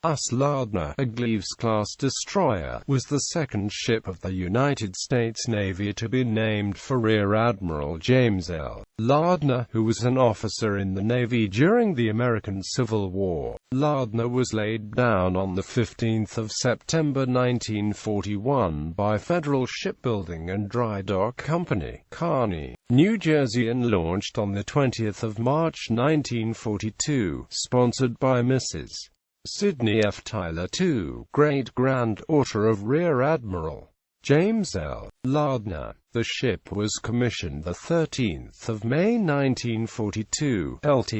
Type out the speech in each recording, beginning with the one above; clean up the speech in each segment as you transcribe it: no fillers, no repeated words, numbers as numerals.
USS Lardner, a Gleaves-class destroyer, was the second ship of the United States Navy to be named for Rear Admiral James L. Lardner, who was an officer in the Navy during the American Civil War. Lardner was laid down on 15 September 1941 by Federal Shipbuilding and Dry Dock Company, Kearny, New Jersey, and launched on 20 March 1942, sponsored by Mrs. Sidney F. Tyler II, great-granddaughter of Rear Admiral James L. Lardner. The ship was commissioned 13 May 1942, Lt.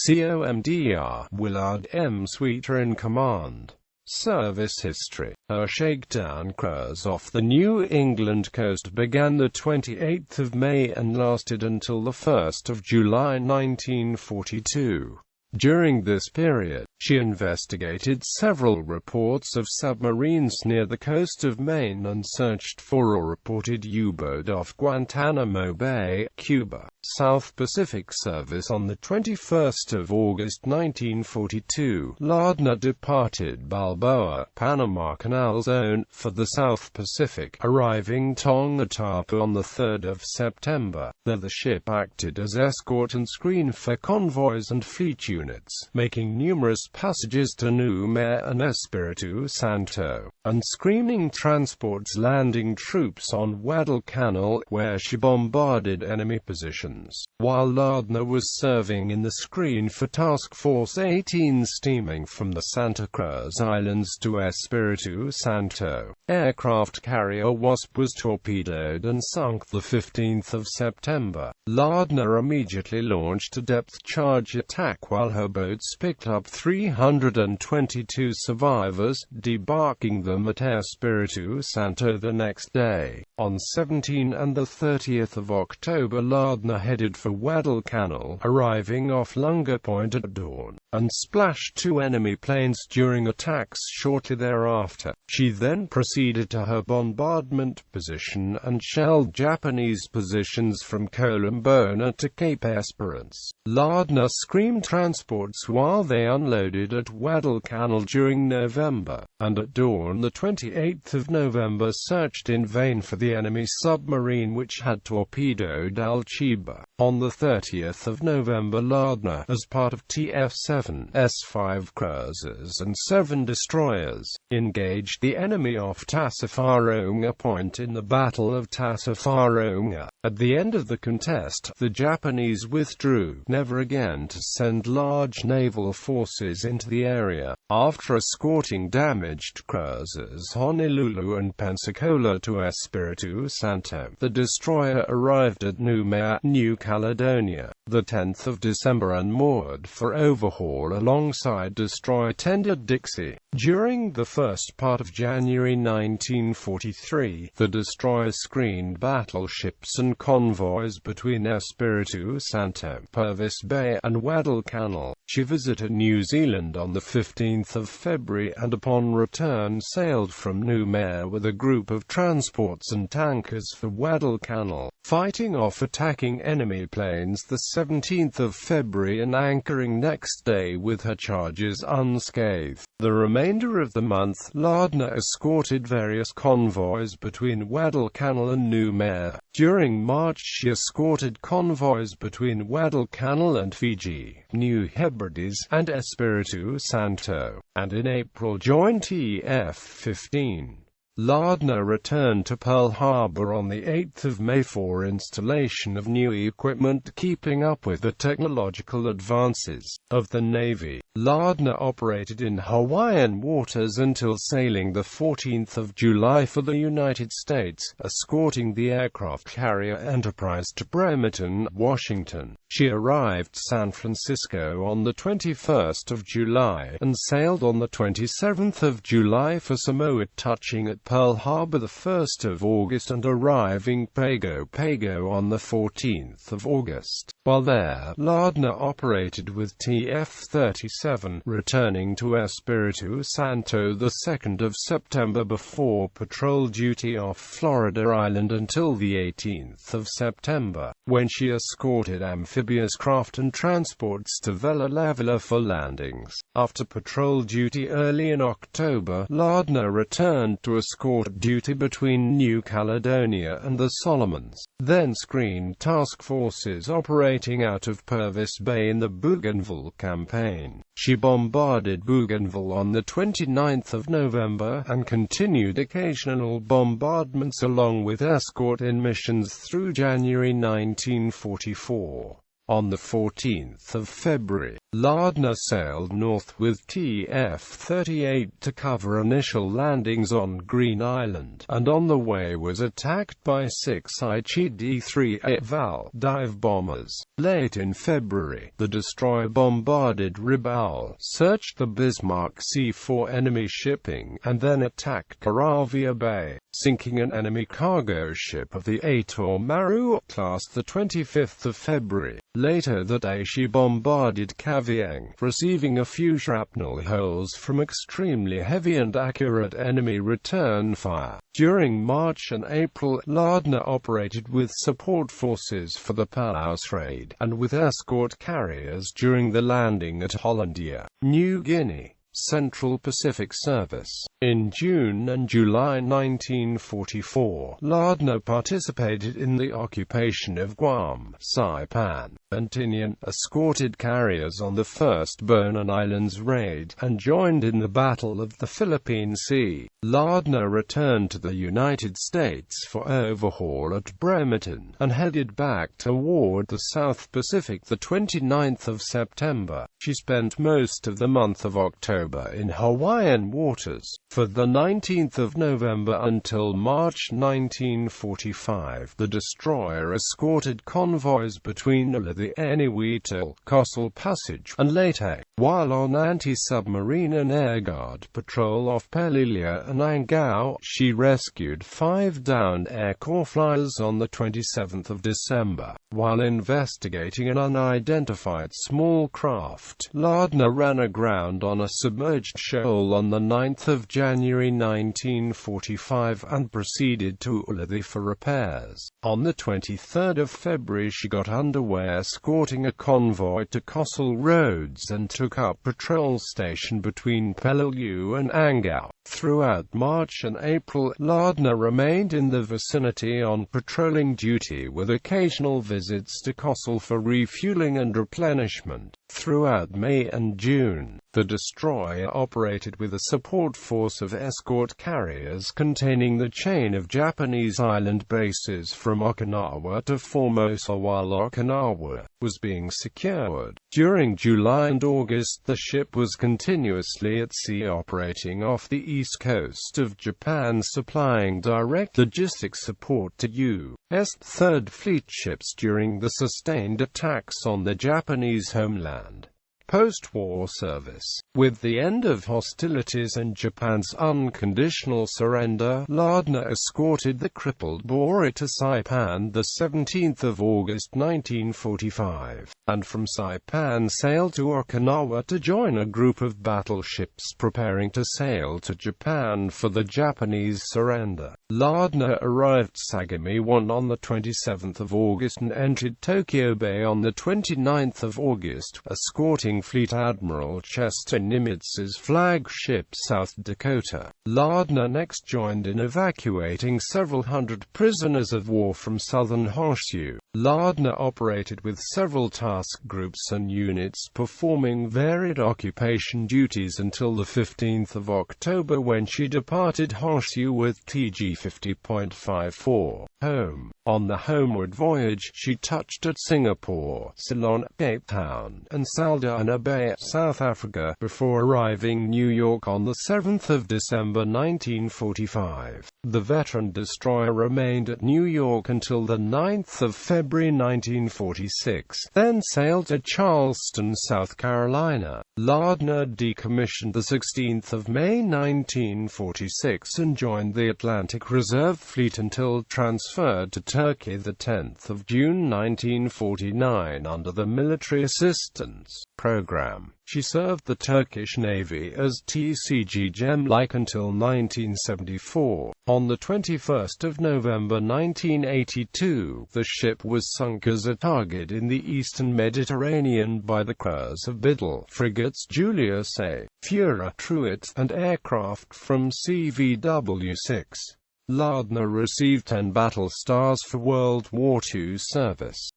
Comdr. Willard M. Sweeter in command. Service history. Her shakedown cruise off the New England coast began 28 May and lasted until 1 July 1942. During this period, she investigated several reports of submarines near the coast of Maine and searched for a reported U-boat off Guantanamo Bay, Cuba. South Pacific Service. On 21 August 1942, Lardner departed Balboa, Panama Canal Zone, for the South Pacific, arriving Tongatapu on 3 September. There the ship acted as escort and screen for convoys and fleet units, making numerous passages to Noumea and Espiritu Santo, and screening transports landing troops on Guadalcanal, where she bombarded enemy positions. While Lardner was serving in the screen for Task Force 18 steaming from the Santa Cruz Islands to Espiritu Santo, aircraft carrier Wasp was torpedoed and sunk 15 September. Lardner immediately launched a depth-charge attack while her boats picked up 322 survivors, debarking them at Espiritu Santo the next day. On 17 and 30 October, Lardner headed for Guadalcanal, arriving off Lunga Point at dawn, and splashed two enemy planes during attacks shortly thereafter. She then proceeded to her bombardment position and shelled Japanese positions from Colombona to Cape Esperance. Lardner screamed transports while they unloaded at Guadalcanal during November, and at dawn 28 November searched in vain for the enemy submarine which had torpedoed Alchiba. On 30 November, Lardner, as part of TF-7, S-5 cruisers and 7 destroyers, engaged the enemy off Tassafaronga Point in the Battle of Tassafaronga. At the end of the contest, the Japanese withdrew, never again to send large naval forces into the area. After escorting damaged cruisers Honolulu and Pensacola to Espiritu Santo, the destroyer arrived at Noumea, New Caledonia, the 10th of December and moored for overhaul alongside destroyer tender Dixie. During the first part of January 1943, the destroyer screened battleships and convoys between Espiritu Santo, Purvis Bay, and Guadalcanal. She visited New Zealand on 15 February and upon return sailed from Noumea with a group of transports and tankers for Guadalcanal, fighting off attacking enemy planes 17 February and anchoring next day with her charges unscathed. The remainder of the month, Lardner escorted various convoys between Guadalcanal and Noumea. During March she escorted convoys between Guadalcanal and Fiji, New Hebrides, and Espiritu Santo, and in April joined TF-15. Lardner returned to Pearl Harbor on 8 May for installation of new equipment keeping up with the technological advances of the Navy. Lardner operated in Hawaiian waters until sailing 14 July for the United States, escorting the aircraft carrier Enterprise to Bremerton, Washington. She arrived San Francisco on 21 July, and sailed on 27 July for Samoa, touching at Pearl Harbor the 1st of August and arriving Pago Pago on the 14th of August. While there, Lardner operated with TF-37, returning to Espiritu Santo the 2nd of September before patrol duty off Florida Island until the 18th of September, when she escorted amphibious craft and transports to Vela Lavela for landings. After patrol duty early in October, Lardner returned to escort duty between New Caledonia and the Solomons, then screened task forces operating out of Purvis Bay in the Bougainville campaign. She bombarded Bougainville on the 29th of November, and continued occasional bombardments along with escort-in missions through January 1944. On the 14th of February, Lardner sailed north with TF-38 to cover initial landings on Green Island, and on the way was attacked by 6 Aichi DD-487 dive bombers. Late in February, the destroyer bombarded Rabaul, searched the Bismarck Sea for enemy shipping, and then attacked Caravia Bay, sinking an enemy cargo ship of the Ator Maru class the 25th of February. Later that day she bombarded Cavien, receiving a few shrapnel holes from extremely heavy and accurate enemy return fire. During March and April, Lardner operated with support forces for the Palaus raid, and with escort carriers during the landing at Hollandia, New Guinea. Central Pacific Service. In June and July 1944, Lardner participated in the occupation of Guam, Saipan, and Tinian, escorted carriers on the First Bonan Islands raid, and joined in the Battle of the Philippine Sea. Lardner returned to the United States for overhaul at Bremerton, and headed back toward the South Pacific the 29th of September. She spent most of the month of October in Hawaiian waters. For the 19th of November until March 1945, the destroyer escorted convoys between the Eniwetok, Coastal Passage, and Leyte, while on anti-submarine and air guard patrol off Peleliu and Angao. She rescued 5 downed Air Corps flyers on the 27th of December. While investigating an unidentified small craft, Lardner ran aground on a submerged shoal on the 9th of January 1945 and proceeded to Ulithi for repairs. On the 23rd of February she got underway escorting a convoy to Coastal Roads and took up patrol station between Peleliu and Angao. Throughout March and April, Lardner remained in the vicinity on patrolling duty with occasional visits to Coastal for refueling and replenishment. Throughout May and June, the destroyer operated with a support force of escort carriers containing the chain of Japanese island bases from Okinawa to Formosa while Okinawa was being secured. During July and August the ship was continuously at sea operating off the east coast of Japan, supplying direct logistics support to U.S. Third Fleet ships during the sustained attacks on the Japanese homeland. Post-war service. With the end of hostilities and Japan's unconditional surrender, Lardner escorted the crippled Bora to Saipan the 17th of August 1945, and from Saipan sailed to Okinawa to join a group of battleships preparing to sail to Japan for the Japanese surrender. Lardner arrived Sagami 1 on the 27th of August and entered Tokyo Bay on the 29th of August, escorting Fleet Admiral Chester Nimitz's flagship South Dakota. Lardner next joined in evacuating several hundred prisoners of war from southern Honshu. Lardner operated with several task groups and units performing varied occupation duties until the 15th of October when she departed Honshu with TG-50.54 home. On the homeward voyage, she touched at Singapore, Ceylon, Cape Town, and Salda Lardner Bay, South Africa, before arriving New York on 7 December 1945. The veteran destroyer remained at New York until 9 February 1946, then sailed to Charleston, South Carolina. Lardner decommissioned 16 May 1946 and joined the Atlantic Reserve Fleet until transferred to Turkey 10 June 1949 under the Military Assistance Program. She served the Turkish Navy as TCG Gemlik until 1974. On 21 November 1982, the ship was sunk as a target in the eastern Mediterranean by the crews of Biddle frigates Julius A. Führer Truett and aircraft from CVW-6. Lardner received 10 battle stars for World War II service.